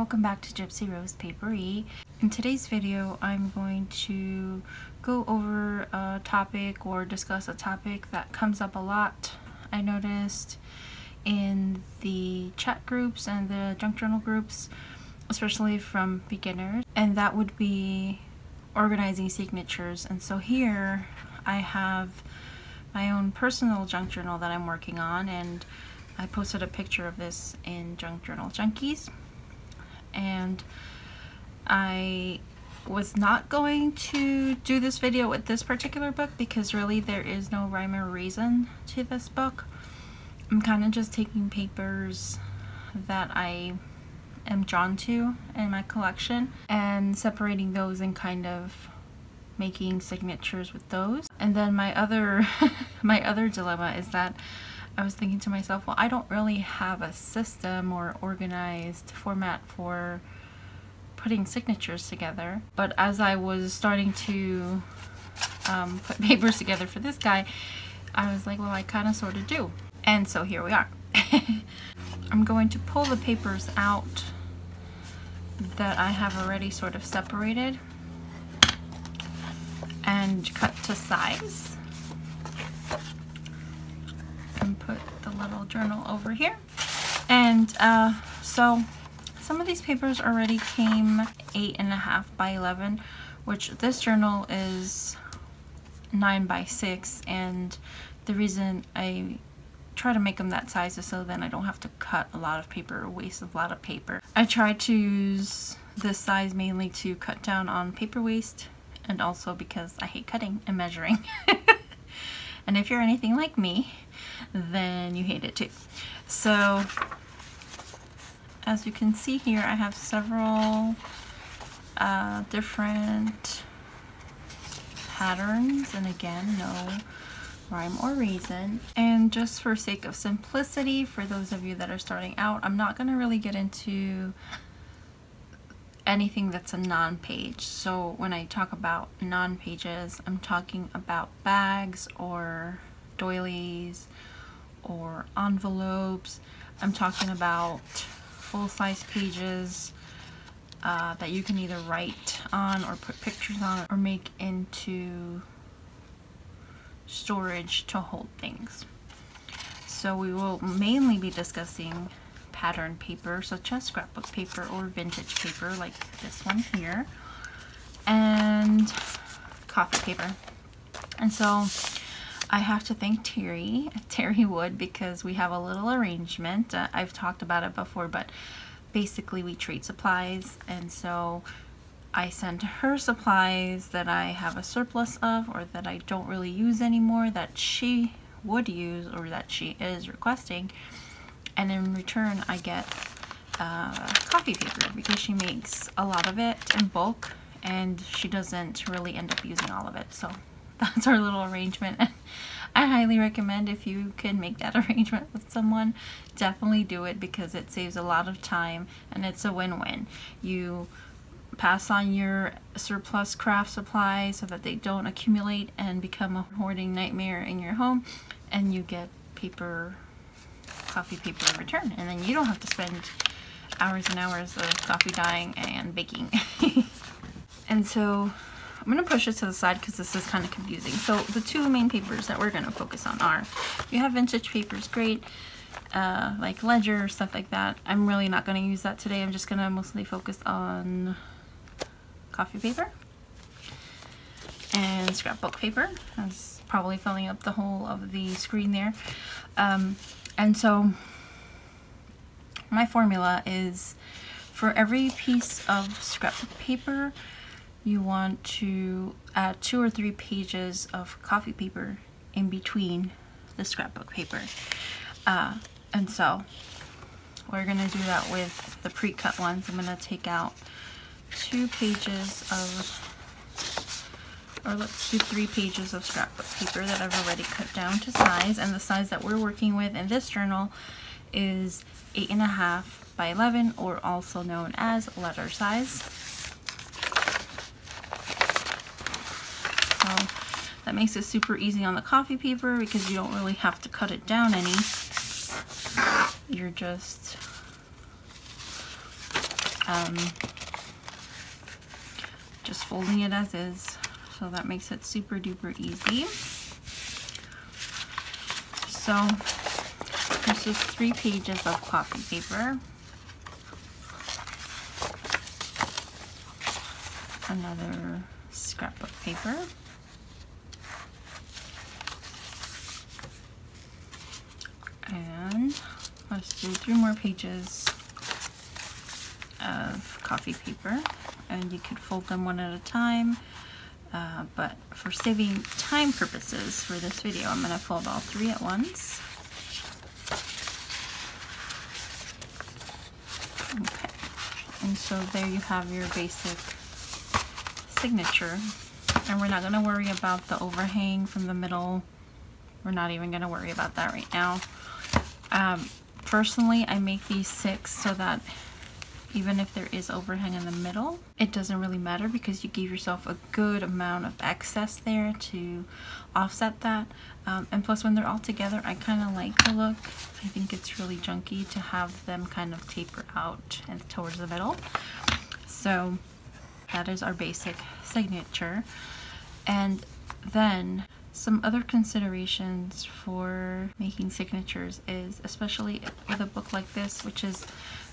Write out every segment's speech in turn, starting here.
welcome back to Gypsy Rose Papery. In today's video, I'm going to go over a topic or discuss a topic that comes up a lot, I noticed, in the chat groups and the junk journal groups, especially from beginners, and that would be organizing signatures. And so here I have my own personal junk journal that I'm working on, and I posted a picture of this in Junk Journal Junkies. And I was not going to do this video with this particular book because really there is no rhyme or reason to this book. I'm kind of just taking papers that I am drawn to in my collection and separating those and kind of making signatures with those. And then my other dilemma is that I was thinking to myself, well, I don't really have a system or organized format for putting signatures together. But as I was starting to put papers together for this guy, I was like, well, I kind of sort of do. And so here we are. I'm going to pull the papers out that I have already sort of separated and cut to size. And put the little journal over here. And so some of these papers already came 8.5 by 11, which this journal is 9 by 6, and the reason I try to make them that size is so then I don't have to cut a lot of paper or waste a lot of paper. I try to use this size mainly to cut down on paper waste, and also because I hate cutting and measuring. And if you're anything like me, then you hate it too. So as you can see here, I have several different patterns, and again, no rhyme or reason. And just for sake of simplicity, for those of you that are starting out, I'm not going to really get into anything that's a non-page. So when I talk about non-pages, I'm talking about bags or doilies or envelopes. I'm talking about full-size pages that you can either write on or put pictures on or make into storage to hold things. So we will mainly be discussing pattern paper such as scrapbook paper or vintage paper like this one here, and coffee paper. And so I have to thank Terri Wood, because we have a little arrangement. I've talked about it before, but basically we trade supplies, and so I send her supplies that I have a surplus of or that I don't really use anymore that she would use or that she is requesting. And in return, I get coffee paper because she makes a lot of it in bulk and she doesn't really end up using all of it. So that's our little arrangement. And I highly recommend, if you can make that arrangement with someone, definitely do it, because it saves a lot of time and it's a win-win. You pass on your surplus craft supplies so that they don't accumulate and become a hoarding nightmare in your home, and you get coffee paper in return, and then you don't have to spend hours and hours of coffee dyeing and baking. And so I'm going to push it to the side because this is kind of confusing. So the two main papers that we're going to focus on are, if you have vintage papers, great, like ledger, stuff like that. I'm really not going to use that today. I'm just going to mostly focus on coffee paper and scrapbook paper. I was probably filling up the whole of the screen there. And so my formula is, for every piece of scrapbook paper, you want to add 2 or 3 pages of coffee paper in between the scrapbook paper. And so we're going to do that with the pre-cut ones. I'm going to take out 2 pages of, or let's do 3 pages of scrapbook paper that I've already cut down to size. And the size that we're working with in this journal is 8.5 by 11, or also known as letter size. So that makes it super easy on the coffee paper because you don't really have to cut it down any. You're just just folding it as is. So that makes it super duper easy. So this is 3 pages of coffee paper. Another scrapbook paper. And let's do 3 more pages of coffee paper. And you could fold them one at a time. But for saving time purposes for this video, I'm going to fold all 3 at once. Okay. And so there you have your basic signature, and we're not going to worry about the overhang from the middle. We're not even going to worry about that right now. Personally, I make these 6 so that even if there is overhang in the middle, it doesn't really matter because you give yourself a good amount of excess there to offset that. And plus, when they're all together, I kind of like the look. I think it's really junky to have them kind of taper out and towards the middle. So that is our basic signature. And then some other considerations for making signatures is, especially with a book like this, which is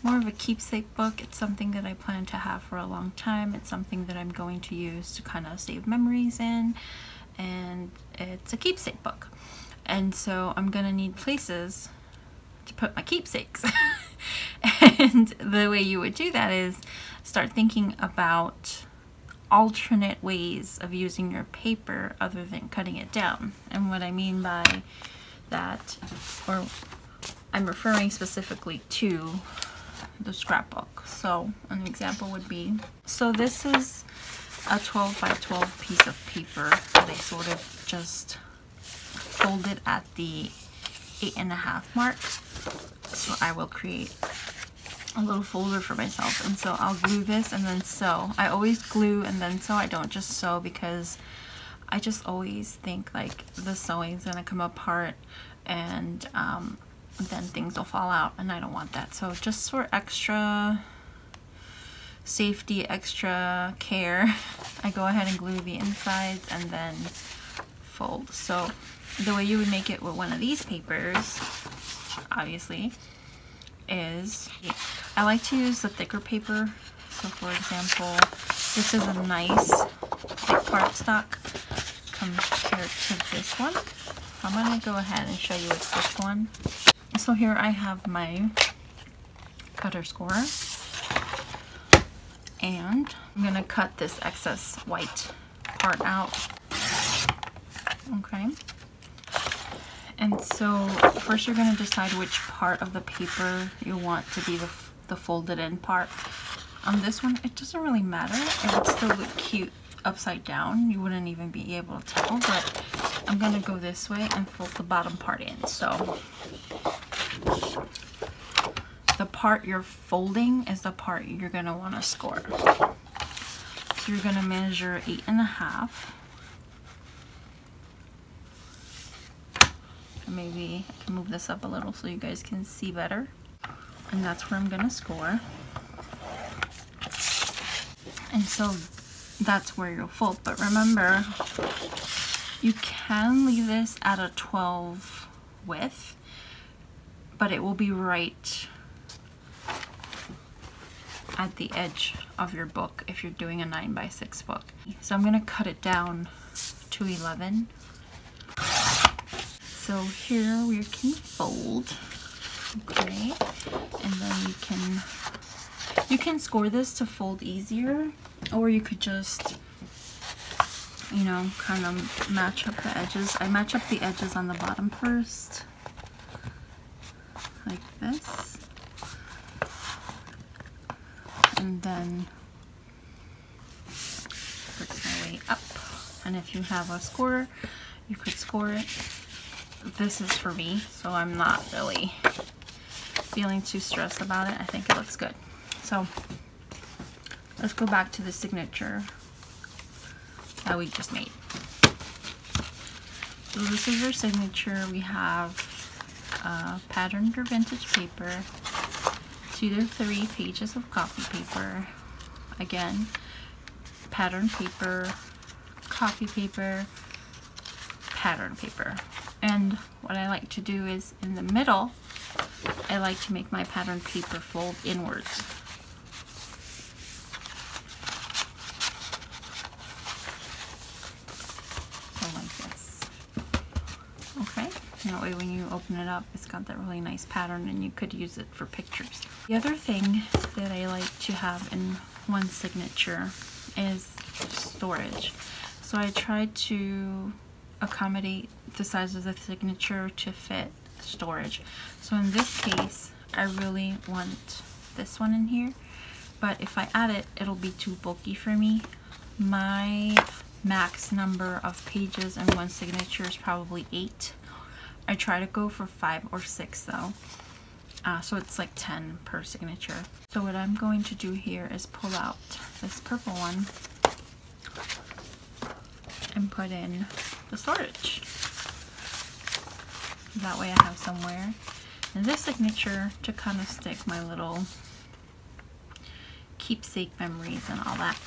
more of a keepsake book, it's something that I plan to have for a long time. It's something that I'm going to use to kind of save memories in, and it's a keepsake book. And so I'm gonna need places to put my keepsakes. And the way you would do that is start thinking about alternate ways of using your paper other than cutting it down. And what I mean by that, or I'm referring specifically to the scrapbook. So an example would be, so this is a 12 by 12 piece of paper that I sort of just folded at the 8.5 mark. So I will create a little folder for myself, and so I'll glue this and then sew. I always glue and then sew. I don't just sew because I just always think like the sewing's gonna come apart and then things will fall out, and I don't want that. So just for extra safety, extra care, I go ahead and glue the insides and then fold. So the way you would make it with one of these papers, obviously, is I like to use the thicker paper. So for example, this is a nice thick cardstock compared to this one. I'm going to go ahead and show you with this one. So here I have my cutter score, and I'm going to cut this excess white part out. Okay. And so first you're going to decide which part of the paper you want to be the folded in part. On this one, it doesn't really matter. It would still look cute upside down. You wouldn't even be able to tell, but I'm going to go this way and fold the bottom part in. So the part you're folding is the part you're going to want to score. So you're going to measure 8.5. Maybe I can move this up a little so you guys can see better. And that's where I'm gonna score. And so that's where you'll fold. But remember, you can leave this at a 12 width, but it will be right at the edge of your book if you're doing a 9x6 book. So I'm gonna cut it down to 11. So here we can fold, okay, and then you can score this to fold easier, or you could just, you know, kind of match up the edges. I match up the edges on the bottom first, like this, and then work my way up. And if you have a scorer, you could score it. This is for me, so I'm not really feeling too stressed about it. I think it looks good. So let's go back to the signature that we just made. So this is our signature. We have patterned or vintage paper, It's either 3 pages of copy paper, again, pattern paper, copy paper, pattern paper. And what I like to do is in the middle, I like to make my pattern paper fold inwards. So like this. Okay, that way when you open it up, it's got that really nice pattern and you could use it for pictures. The other thing that I like to have in one signature is storage. So I tried to accommodate the size of the signature to fit storage. So in this case, I really want this one in here, but if I add it, it'll be too bulky for me. My max number of pages in one signature is probably 8. I try to go for 5 or 6 though. So it's like 10 per signature. So what I'm going to do here is pull out this purple one and put in the storage. That way I have somewhere in this signature to kind of stick my little keepsake memories and all that.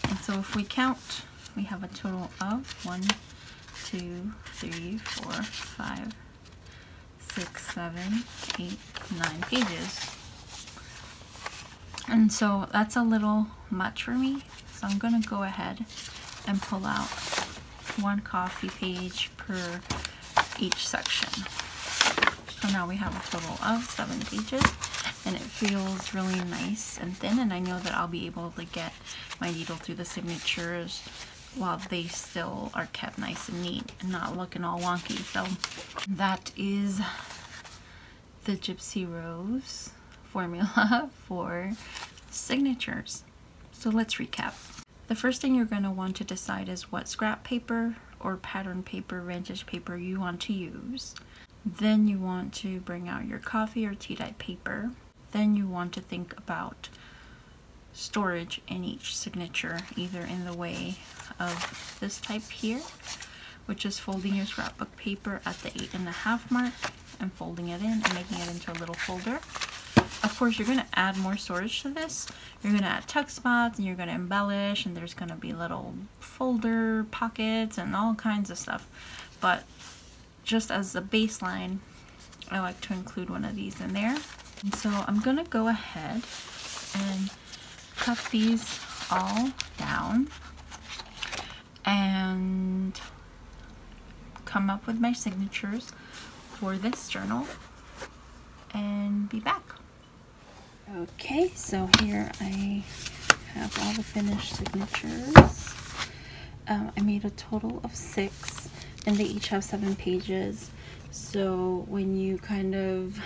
And so if we count, we have a total of 1, 2, 3, 4, 5, 6, 7, 8, 9 pages. And so that's a little much for me. So I'm going to go ahead and pull out 1 coffee page per each section. So now we have a total of 7 pages, and it feels really nice and thin, and I know that I'll be able to get my needle through the signatures while they still are kept nice and neat and not looking all wonky. So that is the Gypsy Rose formula for signatures. So let's recap. The first thing you're going to want to decide is what scrap paper or pattern paper, vintage paper you want to use. Then you want to bring out your coffee or tea dye paper. Then you want to think about storage in each signature, either in the way of this type here, which is folding your scrapbook paper at the 8.5 mark and folding it in and making it into a little folder. Of course, you're going to add more storage to this. You're going to add tuck spots and you're going to embellish, and there's going to be little folder pockets and all kinds of stuff. But just as a baseline, I like to include one of these in there. And so I'm going to go ahead and cut these all down and come up with my signatures for this journal and be back. Okay, so here I have all the finished signatures. I made a total of 6, and they each have 7 pages. So when you kind of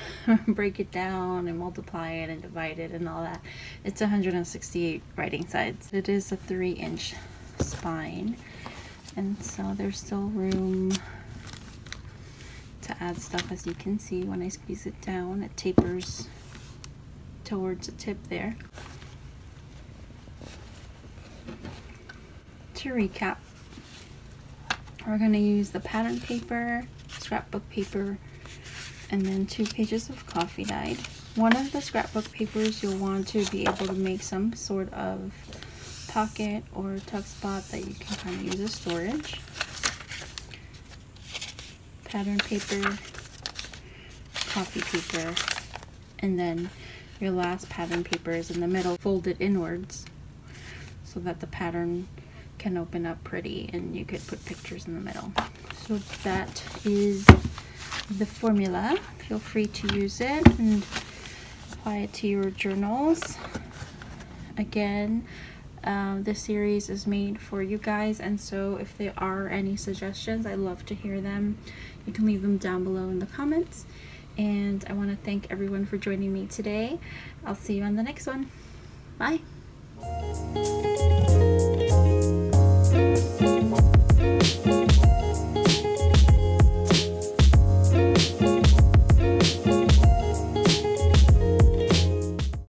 break it down and multiply it and divide it and all that, it's 168 writing sides. It is a 3-inch spine, and so there's still room to add stuff. As you can see, when I squeeze it down, it tapers towards the tip there. To recap, we're going to use the pattern paper, scrapbook paper, and then 2 pages of coffee dyed. One of the scrapbook papers you'll want to be able to make some sort of pocket or tuck spot that you can kind of use as storage. Pattern paper, coffee paper, and then your last pattern paper is in the middle, folded inwards so that the pattern can open up pretty and you could put pictures in the middle. So that is the formula. Feel free to use it and apply it to your journals. Again, this series is made for you guys, and so if there are any suggestions, I love to hear them. You can leave them down below in the comments. And I want to thank everyone for joining me today. I'll see you on the next one. Bye.